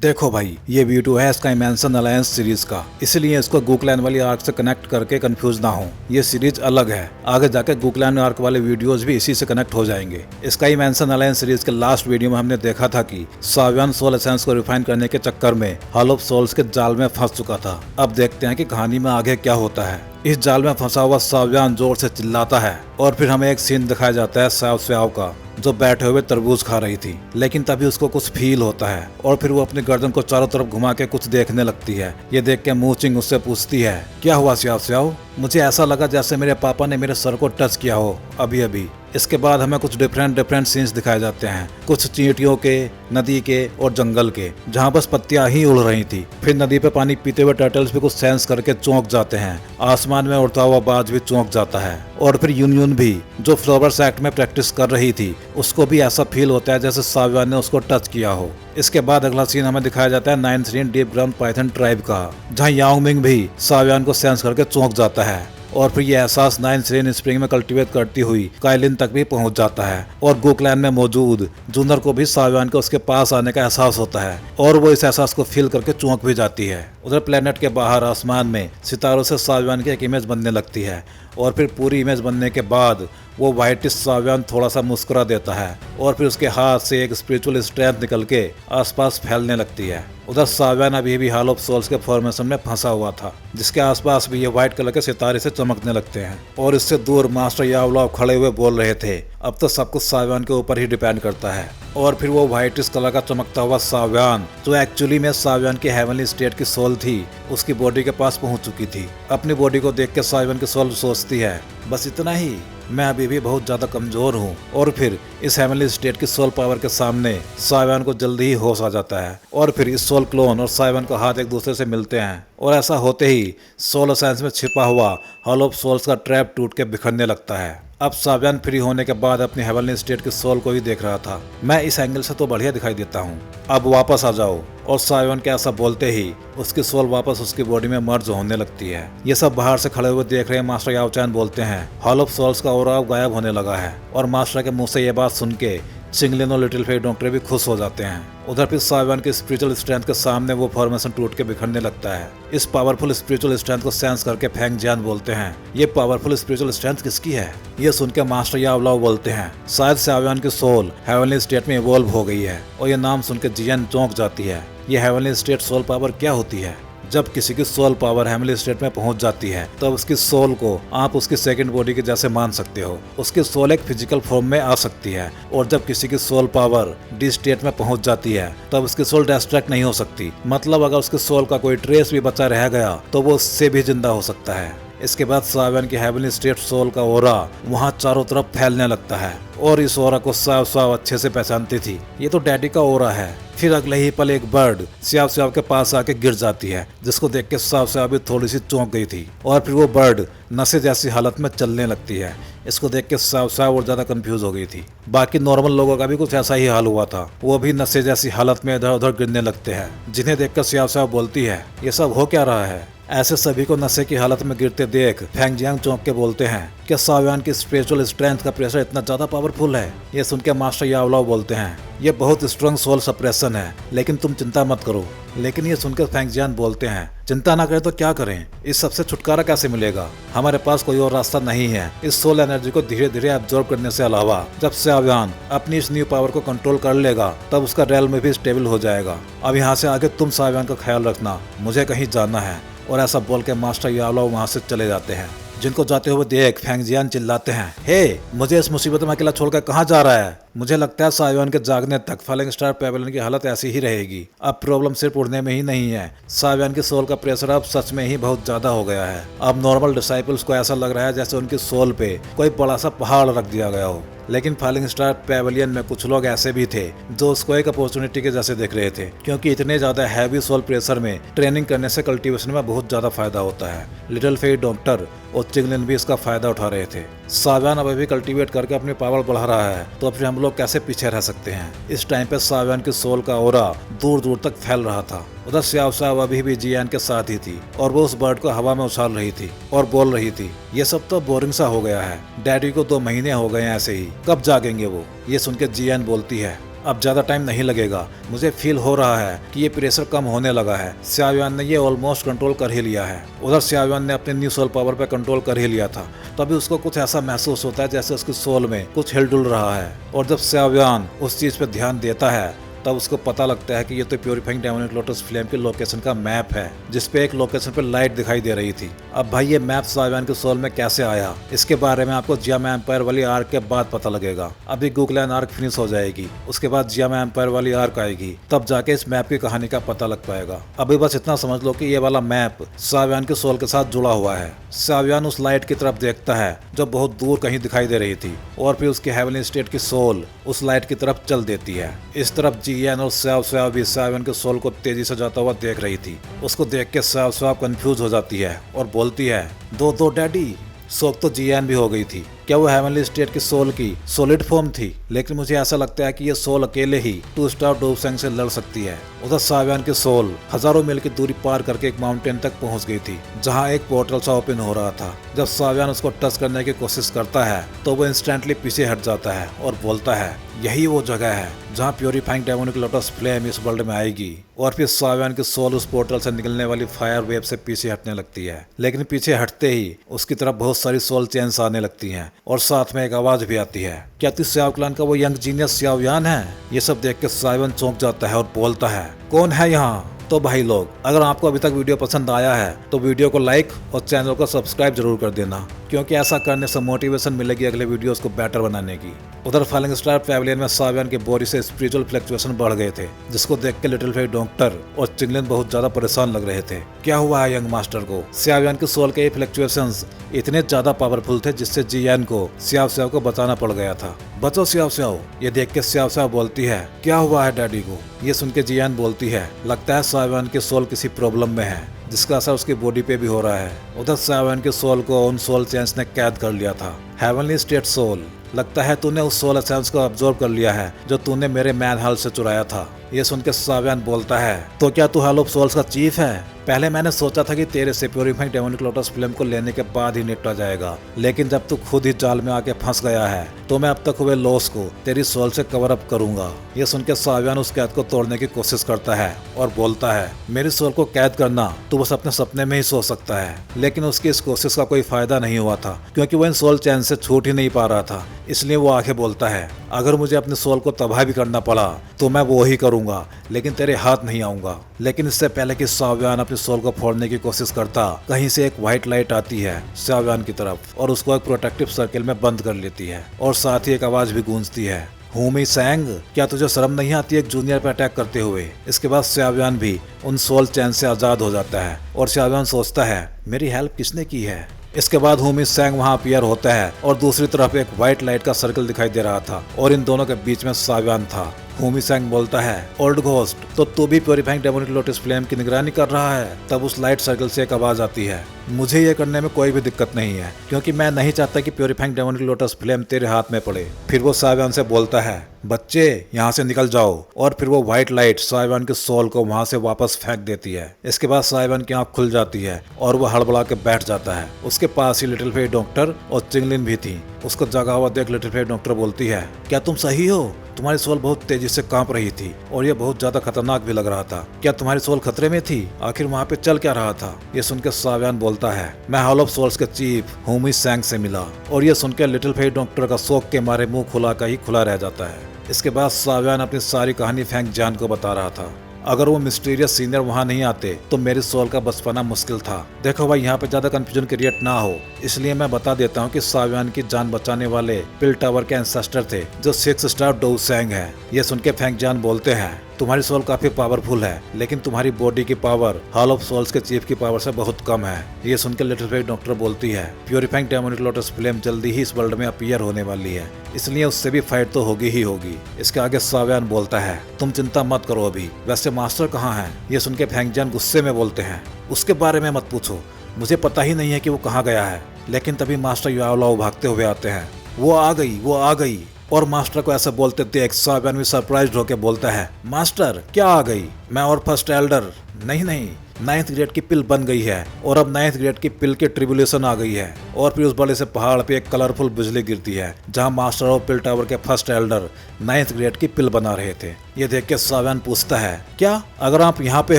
देखो भाई, ये वीडियो है स्काई मैंशन अलायंस सीरीज का, इसलिए इसको गूकलैंड वाली आर्क से कनेक्ट करके कंफ्यूज ना हो। ये सीरीज अलग है, आगे जाके गूकलैंड आर्क वाले वीडियोस भी इसी से कनेक्ट हो जाएंगे। स्काई मैंशन अलायंस सीरीज के लास्ट वीडियो में हमने देखा था कि सावियन सोल एसेंस को रिफाइन करने के चक्कर में हॉल ऑफ सोल्स के जाल में फंस चुका था। अब देखते हैं कि कहानी में आगे क्या होता है। इस जाल में फंसा हुआ सावियन जोर से चिल्लाता है और फिर हमें एक सीन दिखाया जाता है स्याव स्याव का, जो बैठे हुए तरबूज खा रही थी। लेकिन तभी उसको कुछ फील होता है और फिर वो अपनी गर्दन को चारों तरफ घुमा के कुछ देखने लगती है। ये देख के मूचिंग उससे पूछती है, क्या हुआ स्याव स्याव? मुझे ऐसा लगा जैसे मेरे पापा ने मेरे सर को टच किया हो अभी अभी। इसके बाद हमें कुछ डिफरेंट सीन्स दिखाए जाते हैं, कुछ चींटियों के, नदी के और जंगल के, जहाँ बस पत्तियां ही उड़ रही थी। फिर नदी पे पानी पीते हुए टर्टल्स भी कुछ सेंस करके चौंक जाते हैं। आसमान में उड़ता हुआ बाज भी चौंक जाता है। और फिर यूनियन भी, जो फ्लावर्स एक्ट में प्रैक्टिस कर रही थी, उसको भी ऐसा फील होता है जैसे सावियन ने उसको टच किया हो। इसके बाद अगला सीन हमें दिखाया जाता है 9th scene deep ground python tribe का, जहाँ यांग मिंग भी सावियन को सेंस करके चौंक जाता है। और फिर ये एहसास 9th सीन स्प्रिंग में कल्टीवेट करती हुई काइलिन तक भी पहुंच जाता है। और गूकलैंड में मौजूद जूनर को भी सावियन के उसके पास आने का एहसास होता है और वो इस एहसास को फील करके चौंक भी जाती है। उधर प्लेनेट के बाहर आसमान में सितारों से सावियन की एक इमेज बनने लगती है और फिर पूरी इमेज बनने के बाद वो व्हाइटिश सावियन थोड़ा सा मुस्कुरा देता है और फिर उसके हाथ से एक स्पिरिचुअल स्ट्रेंथ निकल के आसपास फैलने लगती है। उधर सावियन अभी भी हॉल ऑफ सोल्स के फॉर्मेशन में फंसा हुआ था, जिसके आसपास भी ये व्हाइट कलर के सितारे से चमकने लगते हैं। और इससे दूर मास्टर यावलॉव खड़े हुए बोल रहे थे, अब तो सब कुछ सावियन के ऊपर ही डिपेंड करता है। और फिर वो व्हाइटिश कलर का चमकता हुआ सावियन, जो एक्चुअली में सावियन की हेवनली स्टेट की सोल थी, उसकी बॉडी के पास पहुंच चुकी थी। अपनी बॉडी को देख के सावियन की सोल सोचती है, बस इतना ही, मैं अभी भी बहुत ज्यादा कमजोर हूँ। और फिर इस हेवनली स्टेट की सोल पावर के सामने सावियन को जल्दी ही होश आ जाता है और फिर इस सोल क्लोन और सावियन का हाथ एक दूसरे से मिलते हैं। और ऐसा होते ही सोल एसेंस में छिपा हुआ हॉल ऑफ सोल्स का ट्रैप टूट के बिखरने लगता है। अब सावियन फ्री होने के बाद अपनी हेवनली स्टेट की सोल को ही देख रहा था। मैं इस एंगल से तो बढ़िया दिखाई देता हूँ, अब वापस आ जाओ। और सावियन के ऐसा बोलते ही उसकी सोल वापस उसकी बॉडी में मर्ज होने लगती है। ये सब बाहर से खड़े हुए देख रहे मास्टर याओचैन बोलते हैं, हॉल ऑफ सोल्स का ऑरा गायब होने लगा है। और मास्टर के मुंह से ये बात सुन के चिंगलिन और लिटिल फेई डॉक्टर भी खुश हो जाते हैं। उधर फिर सावियन की स्पिरिचुअल स्ट्रेंथ के सामने वो फॉर्मेशन टूट के बिखरने लगता है। इस पावरफुल स्पिरिचुअल स्ट्रेंथ को सेंस करके फेंग जियान बोलते हैं, ये पावरफुल स्पिरिचुअल स्ट्रेंथ किसकी है? ये सुन के मास्टर यावलॉव बोलते हैं, शायद सावियन की सोल हेवनली स्टेट में इवॉल्व हो गई है। और ये नाम सुन के जियान चौंक जाती है। ये हेवनली स्टेट सोल पावर क्या होती है? जब किसी की सोल पावर हेवनली स्टेट में पहुंच जाती है, तब उसकी सोल को आप उसकी सेकंड बॉडी के जैसे मान सकते हो। उसकी सोल एक फिजिकल फॉर्म में आ सकती है। और जब किसी की सोल पावर डी स्टेट में पहुंच जाती है, तब उसकी सोल डिस्ट्रैक्ट नहीं हो सकती। मतलब अगर उसकी सोल का कोई ट्रेस भी बचा रह गया तो वो उससे भी जिंदा हो सकता है। इसके बाद सावियन की हेवनली स्टेट सोल का ओरा वहाँ चारों तरफ फैलने लगता है और इस ओरा को स्याव स्याव अच्छे से पहचानती थी, ये तो डैडी का ओरा है। फिर अगले ही पल एक बर्ड स्याव स्याव के पास आके गिर जाती है, जिसको देख के स्याव स्याव भी थोड़ी सी चौंक गई थी। और फिर वो बर्ड नशे जैसी हालत में चलने लगती है। इसको देख के स्याव स्याव और ज्यादा कंफ्यूज हो गई थी। बाकी नॉर्मल लोगों का भी कुछ ऐसा ही हाल हुआ था, वो भी नशे जैसी हालत में इधर उधर गिरने लगते हैं, जिन्हें देखकर स्याव स्याव बोलती है, ये सब हो क्या रहा है? ऐसे सभी को नशे की हालत में गिरते देख फेंग जियांग चौंक के बोलते हैं, क्या सावियन की स्पिरिचुअल स्ट्रेंथ का प्रेशर इतना ज्यादा पावरफुल है? ये सुन के मास्टर यावलॉव बोलते हैं, ये बहुत स्ट्रॉन्ग सोल सप्रेशन है, लेकिन तुम चिंता मत करो। लेकिन ये सुनकर फेंग जियान बोलते हैं, चिंता ना करें तो क्या करें? इस सबसे छुटकारा कैसे मिलेगा? हमारे पास कोई और रास्ता नहीं है इस सोल एनर्जी को धीरे धीरे एब्जॉर्ब करने से अलावा। जब सावियन अपनी इस न्यू पावर को कंट्रोल कर लेगा, तब उसका रेल्म भी स्टेबल हो जाएगा। अब यहाँ से आगे तुम सावियन का ख्याल रखना, मुझे कहीं जाना है। और ऐसा बोल के मास्टर यावलॉव वहाँ से चले जाते हैं। जिनको जाते हुए देख फेंग जियान चिल्लाते हैं, हे, मुझे इस मुसीबत में अकेला छोड़कर कहाँ जा रहा है? मुझे लगता है सावियन के जागने तक फॉलिंग स्टार पेवेलियन की हालत ऐसी ही रहेगी। अब प्रॉब्लम सिर्फ उड़ने में ही नहीं है, सावियन की सोल का प्रेशर अब सच में ही बहुत ज्यादा हो गया है। अब नॉर्मल डिसाइपल्स को ऐसा लग रहा है जैसे उनकी सोल पे कोई बड़ा सा पहाड़ रख दिया गया हो। लेकिन फॉलिंग स्टार पेवेलियन में कुछ लोग ऐसे भी थे जो उसको एक अपॉर्चुनिटी के जैसे देख रहे थे, क्योंकि इतने ज्यादा हैवी सोल प्रेशर में ट्रेनिंग करने से कल्टीवेशन में बहुत ज्यादा फायदा होता है। लिटिल फेई डॉक्टर और चिंगलिन भी इसका फायदा उठा रहे थे। सावियन अभी भी कल्टीवेट करके अपनी पावर बढ़ा रहा है, तो फिर हम लोग कैसे पीछे रह सकते हैं? इस टाइम पे सावियन की सोल का ओरा दूर दूर तक फैल रहा था। उधर स्याव स्याव अभी भी जियान के साथ ही थी और वो उस बर्ड को हवा में उछाल रही थी और बोल रही थी, ये सब तो बोरिंग सा हो गया है, डैडी को 2 महीने हो गए ऐसे ही, कब जागेंगे वो? ये सुनकर जियान बोलती है, अब ज्यादा टाइम नहीं लगेगा, मुझे फील हो रहा है कि ये प्रेशर कम होने लगा है। शाओयान ने ये ऑलमोस्ट कंट्रोल कर ही लिया है। उधर शाओयान ने अपने न्यू सोल पावर पे कंट्रोल कर ही लिया था। तभी उसको कुछ ऐसा महसूस होता है जैसे उसकी सोल में कुछ हिलडुल रहा है, और जब शाओयान उस चीज पे ध्यान देता है तब उसको पता लगता है कि ये तो प्यूरिफाइंग डेमोनिक लोटस फ्लेम की लोकेशन का मैप है, जिसपे एक लोकेशन पे लाइट दिखाई दे रही थी। अब भाई ये मैप शाओयान के सोल में कैसे आया, इसके बारे में आपको जियामा एम्पायर वाली आर्क के बाद पता लगेगा। अभी गुकलैन आर्क फिनिश हो जाएगी, उसके बाद जियामा एम्पायर वाली आर्क आएगी, तब जाके इस मैप की कहानी का पता लग पाएगा। अभी बस इतना समझ लो कि ये वाला मैप शाओयान के सोल के साथ जुड़ा हुआ है। शाओयान उस लाइट की तरफ देखता है जो बहुत दूर कहीं दिखाई दे रही थी, और फिर उसकी हेवनली स्टेट की सोल उस लाइट की तरफ चल देती है। इस तरफ जियान और शाओ भी शाओयान के सोल को तेजी से जाता हुआ देख रही थी। उसको देख के शाओ कंफ्यूज हो जाती है और बोलती है, दो डैडी। शौक तो जियान भी हो गई थी, क्या वो हेवनली स्टेट की सोल की सॉलिड फॉर्म थी? लेकिन मुझे ऐसा लगता है कि ये सोल अकेले ही 2 स्टार डोबसेंग से लड़ सकती है। उधर शाओयान की सोल हजारों मील की दूरी पार करके एक माउंटेन तक पहुंच गई थी, जहां एक पोर्टल सा ओपन हो रहा था। जब शाओयान उसको टच करने की कोशिश करता है तो वो इंस्टेंटली पीछे हट जाता है और बोलता है, यही वो जगह है जहाँ प्यूरिफाइंग डेमोनिक लोटस फ्लेम इस वर्ल्ड में आएगी। और फिर शाओयान की सोल उस पोर्टल से निकलने वाली फायर वेव से पीछे हटने लगती है, लेकिन पीछे हटते ही उसकी तरफ बहुत सारी सोल चेन्स आने लगती हैं, और साथ में एक आवाज भी आती है, क्या तू शाओ क्लैन का वो यंग जीनियस शाओयान है? ये सब देख के शाओयान चौंक जाता है और बोलता है, कौन है यहाँ? तो भाई लोग, अगर आपको अभी तक वीडियो पसंद आया है तो वीडियो को लाइक और चैनल को सब्सक्राइब जरूर कर देना, क्योंकि ऐसा करने से मोटिवेशन मिलेगी अगले वीडियोस को बेटर बनाने की। उधर फॉलिंग स्टार पैवेलियन में शाओयान के बॉडी से स्पिरिचुअल फ्लक्चुएशन बढ़ गए थे, जिसको देख के लिटिल फेरी डॉक्टर और चिंगलिन बहुत ज्यादा परेशान लग रहे थे। क्या हुआ है यंग मास्टर को? शाओयान के सोल के ये फ्लक्चुएशंस इतने ज्यादा पावरफुल थे जिससे जियान को शाओ को बचाना पड़ गया था। बचो शाओ। ये देख के शाओ बोलती है, क्या हुआ है डैडी को? ये सुन के जियान बोलती है, लगता है शाओयान के सोल किसी प्रॉब्लम में है, जिसका असर उसकी बॉडी पे भी हो रहा है। उधर शाओयान के सोल को उन सोल चेंस ने कैद कर लिया था। हेवनली स्टेट सोल, लगता है तूने उस सोल एसेंस को अब्सॉर्ब कर लिया है जो तूने मेरे मैन हाल से चुराया था। ये सुन के शाओयान बोलता है, तो क्या तू हॉल ऑफ सोल्स का चीफ है? पहले मैंने सोचा था कि तेरे से प्यूरिफाइंग डेमोनिक लोटस फ्लेम को लेने के बाद ही निपटा जाएगा, लेकिन जब तू खुद ही जाल में आके फंस गया है तो मैं अब तक हुए लॉस को तेरी सोल से कवर अप करूंगा। ये सुन के शाओयान उस कैद को तोड़ने की कोशिश करता है और बोलता है, मेरी सोल को कैद करना तू बस अपने सपने में ही सोच सकता है। लेकिन उसकी इस कोशिश का कोई फायदा नहीं हुआ था, क्योंकि वो इन सोल चैन से छूट ही नहीं पा रहा था। इसलिए वो आके बोलता है, अगर मुझे अपने सोल को तबाह भी करना पड़ा तो मैं वो ही करूंगा, लेकिन तेरे हाथ नहीं आऊंगा। लेकिन इससे पहले कि शाओयान अपनी सोल को फोड़ने की कोशिश करता, कहीं से एक व्हाइट लाइट आती है शाओयान की तरफ और उसको एक प्रोटेक्टिव सर्किल में बंद कर लेती है, और साथ ही एक आवाज भी गूंजती है, हुमी सैंग, क्या तुझे शर्म नहीं आती एक जूनियर पर अटैक करते हुए? इसके बाद शाओयान भी उन सोल चैन से आजाद हो जाता है और शाओयान सोचता है, मेरी हेल्प किसने की है? इसके बाद हुमी सैंग वहां अपीयर होता है और दूसरी तरफ एक व्हाइट लाइट का सर्कल दिखाई दे रहा था और इन दोनों के बीच में शाओयान था। हुमी सैंग बोलता है, ओल्ड घोस्ट, तो तू भी प्यूरिफाइंग डेमोनिक लोटस फ्लेम की निगरानी कर रहा है? तब उस लाइट सर्कल से एक आवाज आती है, मुझे ये करने में कोई भी दिक्कत नहीं है, क्योंकि मैं नहीं चाहता कि प्यूरिफाइंग डेमोनिक लोटस फ्लेम तेरे हाथ में पड़े। फिर वो शाओयान से बोलता है, बच्चे यहाँ से निकल जाओ, और फिर वो व्हाइट लाइट शाओयान के सोल को वहां से वापस फेंक देती है। इसके बाद शाओयान की आंख खुल जाती है और वो हड़बड़ा के बैठ जाता है। उसके पास ही लिटिल फेरी डॉक्टर और चिंगलिन भी थी। उसको जगा हुआ देख लिटिल फेरी डॉक्टर बोलती है, क्या तुम सही हो? तुम्हारी सोल बहुत तेजी से कांप रही थी और ये बहुत ज्यादा खतरनाक भी लग रहा था। क्या तुम्हारी सोल खतरे में थी? आखिर वहाँ पे चल क्या रहा था? ये सुनकर शाओयान बोलता है, मैं हॉल ऑफ सोल्स के चीफ हुमी सैंग से मिला। और ये सुनकर लिटिल फेरी डॉक्टर का शौक के मारे मुंह खुला का ही खुला रह जाता है। इसके बाद शाओयान अपनी सारी कहानी फैंग जान को बता रहा था। अगर वो मिस्टीरियस सीनियर वहाँ नहीं आते तो मेरी सोल का बच पाना मुश्किल था। देखो भाई, यहाँ पे ज्यादा कंफ्यूजन क्रिएट ना हो इसलिए मैं बता देता हूँ कि शाओयान की जान बचाने वाले पिल टावर के एंसेस्टर थे जो 6 स्टार डोबसेंग है। ये सुन के फैंग जान बोलते हैं, तुम्हारी सोल काफी पावरफुल है, लेकिन तुम्हारी बॉडी की पावर हॉल ऑफ सोल्स के चीफ की पावर से बहुत कम है। ये सुनकर लिटिल फेरी डॉक्टर बोलती है, प्यूरिफाइंग डेमोनिक लोटस फ्लेम जल्दी ही इस वर्ल्ड में अपीयर होने वाली है, इसलिए उससे भी फाइट तो होगी ही होगी। इसके आगे शाओयान बोलता है, तुम चिंता मत करो अभी, वैसे मास्टर कहाँ है? ये सुन के फैंग जान गुस्से में बोलते हैं, उसके बारे में मत पूछो, मुझे पता ही नहीं है कि वो कहाँ गया है। लेकिन तभी मास्टर याओ लाओ भागते हुए आते हैं, वो आ गई। और मास्टर को ऐसे बोलते देख सावियन भी सरप्राइज्ड होकर बोलता है, मास्टर क्या आ गई? मैं और फर्स्ट एल्डर नहीं 9th ग्रेड की पिल बन गई है और अब 9th ग्रेड की पिल की ट्रिब्यूलेशन आ गई है। और फिर उस बड़े से पहाड़ पे एक कलरफुल बिजली गिरती है जहां मास्टर और पिल टावर के फर्स्ट एल्डर 9th ग्रेड की पिल बना रहे थे। ये देख के सावियन पूछता है, क्या अगर आप यहाँ पे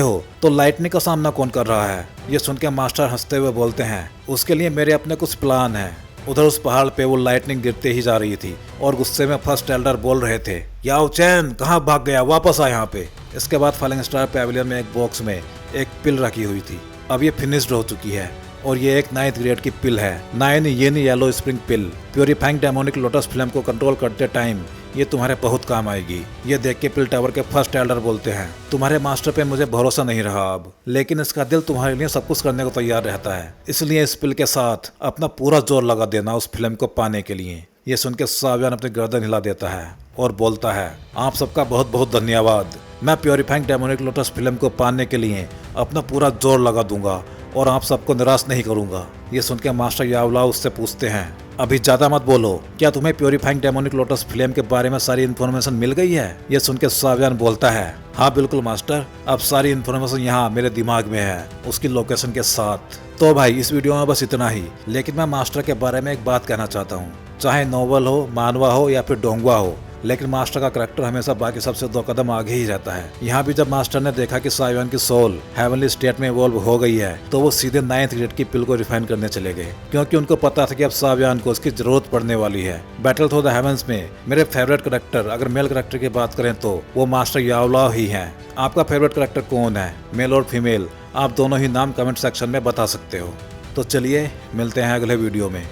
हो तो लाइटनिंग का सामना कौन कर रहा है? ये सुन के मास्टर हंसते हुए बोलते हैं, उसके लिए मेरे अपने कुछ प्लान है। उधर उस पहाड़ पे वो लाइटनिंग गिरते ही जा रही थी और गुस्से में फर्स्ट एल्डर बोल रहे थे, याओ चैन कहाँ भाग गया, वापस आ यहाँ पे। इसके बाद फॉलिंग स्टार पैविलियन में एक बॉक्स में एक पिल रखी हुई थी। अब ये फिनिश्ड हो चुकी है और ये एक 9th ग्रेड की पिल है, 9 येन येलो स्प्रिंग पिल। प्योरीफाइंग डेमोनिक लोटस फ्लेम को कंट्रोल करते टाइम ये तुम्हारे बहुत काम आएगी। ये देख के पिल टावर के फर्स्ट एल्डर बोलते हैं, तुम्हारे मास्टर पे मुझे भरोसा नहीं रहा अब, लेकिन इसका दिल तुम्हारे लिए सब कुछ करने को तैयार रहता है, इसलिए इस पिल के साथ अपना पूरा जोर लगा देना उस फिल्म को पाने के लिए। ये सुन के सावियन अपनी गर्दन हिला देता है और बोलता है, आप सबका बहुत बहुत धन्यवाद। मैं प्योरीफाइंग डेमोनिक लोटस फिल्म को पाने के लिए अपना पूरा जोर लगा दूंगा और आप सबको निराश नहीं करूंगा। ये सुन के मास्टर यावला उससे पूछते हैं, अभी ज्यादा मत बोलो, क्या तुम्हें प्योरीफाइंग डेमोनिक लोटस फ्लेम के बारे में सारी इन्फॉर्मेशन मिल गई है? ये सुन के सावियन बोलता है, हाँ बिल्कुल मास्टर, अब सारी इन्फॉर्मेशन यहाँ मेरे दिमाग में है, उसकी लोकेशन के साथ। तो भाई इस वीडियो में बस इतना ही, लेकिन मैं मास्टर के बारे में एक बात कहना चाहता हूँ, चाहे नोवेल हो, मानवा हो या फिर डोंगवा हो, लेकिन मास्टर का करैक्टर हमेशा बाकी सबसे 2 कदम आगे ही रहता है। यहाँ भी जब मास्टर ने देखा कि सावियन की सोल हेवनली स्टेट में इवॉल्व हो गई है तो वो सीधे 9th ग्रेड की पिल को रिफाइन करने चले गए, क्योंकि उनको पता था कि अब सावियन को उसकी जरूरत पड़ने वाली है। बैटल थ्रू द हेवंस में मेरे फेवरेट करैक्टर, अगर मेल करैक्टर की बात करें तो वो मास्टर यावला ही है। आपका फेवरेट करैक्टर कौन है, मेल और फीमेल? आप दोनों ही नाम कमेंट सेक्शन में बता सकते हो। तो चलिए मिलते हैं अगले वीडियो में।